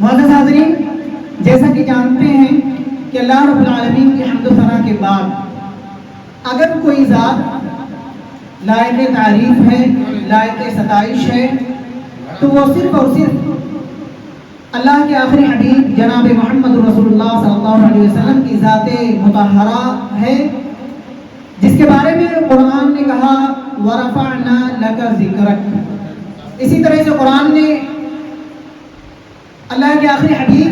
معزز حاضرین، جیسا کہ جانتے ہیں کہ اللہ رب العالمین کی حمد و ثنا کے بعد اگر کوئی ذات لائق تعریف ہے، لائق ستائش ہے، تو وہ صرف اور صرف اللہ کے آخری حبیب جناب محمد رسول اللہ صلی اللہ علیہ وسلم کی ذات مطہرہ ہے، جس کے بارے میں قرآن نے کہا وَرَفَعْنَا لَكَ ذِكْرَكَ۔ اسی طرح سے قرآن نے اللہ کے آخری حبیب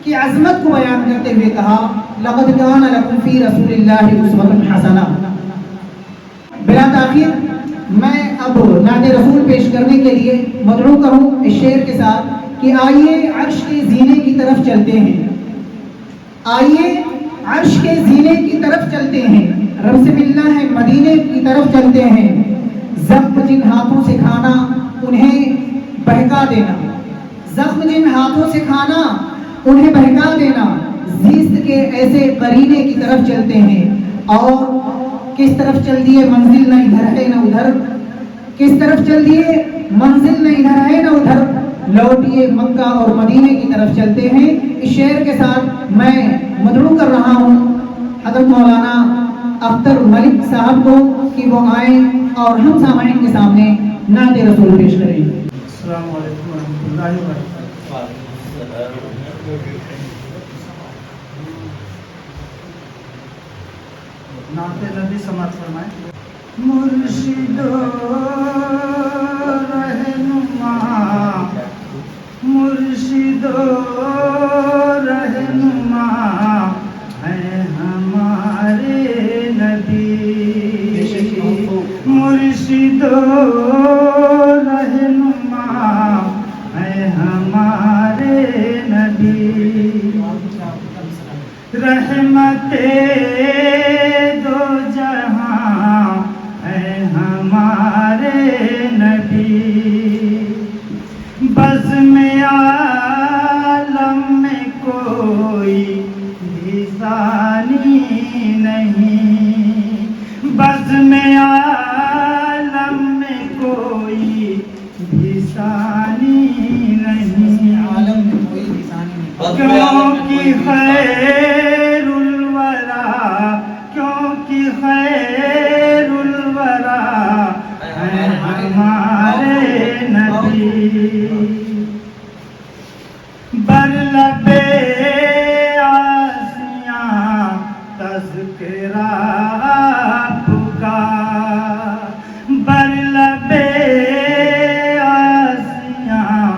کی عظمت کو بیان کرتے ہوئے کہا لَقَدْ كَانَ لَكُمْ فِي رَسُولِ اللَّهِ أُسْوَةٌ حَسَنَةٌ۔ بلا تاخیر میں اب نعت رسول پیش کرنے کے لیے مدعو کروں اس شعر کے ساتھ کہ آئیے عرش کے زینے کی طرف چلتے ہیں، آئیے عرش کے زینے کی طرف چلتے ہیں، رب سے ملنا ہے مدینے کی طرف چلتے ہیں، زخم جن ہاتھوں سے کھانا انہیں بہکا دینا، زخم جن ہاتھوں سے کھانا انہیں بہکا دینا، زیست کے ایسے قرینے کی طرف چلتے ہیں، اور کس طرف چل دیے منزل نہ ادھر ہے نہ ادھر، کس طرف چل دیے منزل نہ ادھر ہے نہ ادھر، لوٹیے مکہ اور مدینے کی طرف چلتے ہیں۔ اس شعر کے ساتھ میں مدعو کر رہا ہوں حضرت مولانا اختر ملک صاحب کو کہ وہ آئیں اور ہم سامعین کے سامنے نعت رسول پیش کریں۔ السلام علیکم ورحمۃ اللہ وبرکاتہ۔ نعت نبی سماعت فرمائیں۔ مرشد و رہنما، مرشد و رہنما ہیں ہمارے نبی، مرشد و رہنما ہیں ہمارے نبی، رحمت دو جہاں ہیں ہمارے نبی، بزم عالم میں کوئی بھی ثانی نہیں، بزم عالم میں کوئی بھی ثانی نہیں، کیونکہ خیر الورا، کیونکہ خیر الورا ہے ہمارے نبی، بر لب آسیاں تذکرہ آپ کا، بر لب آسیاں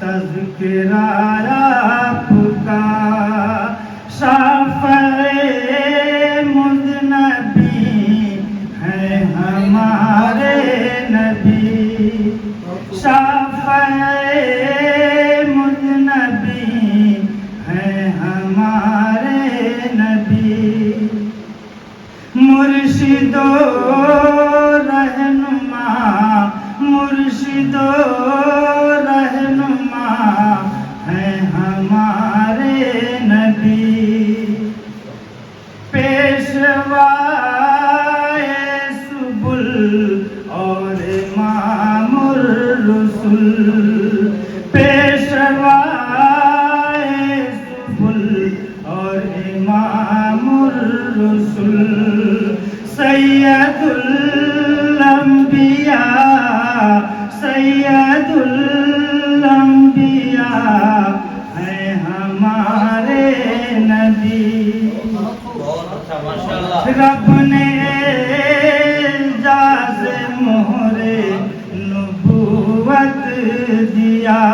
تذکرہ آپ کا، شافع مذنبی ہے ہمارے نبی، شافع مذنبی ہے ہمارے نبی، مرشد و رہنما، مرشد و رہنما ہے ہمارے نبی، پیشوائے سبل اور امام الرسل، پیشوائے سبل اور امام الرسل، سید الانبیاء، سید الانبیاء ہیں ہمارے نبی، رب نے اعجاز مہر نبوت دیا،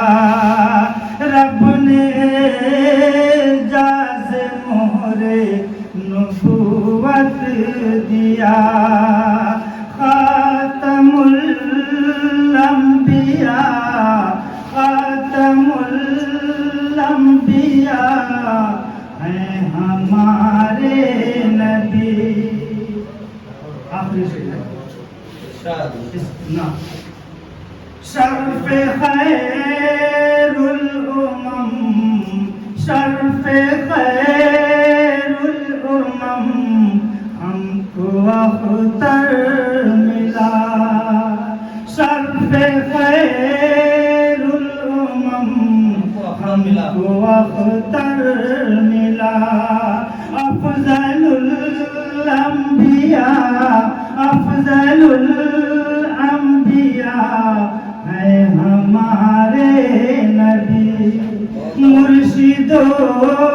رب نے اعجاز مہر نبوت دیا، خاتم الانبیاء، خاتم الانبیاء ہیں ہمارے نبی۔ آخری شعر شرف خیر الامم، شرف خیر الامم ہم کو اختر ملا، شرف خیر الامم ہم اختر ملا افضل الانبیاء افضل الانبیاء ہے ہمارے نبی مرشد و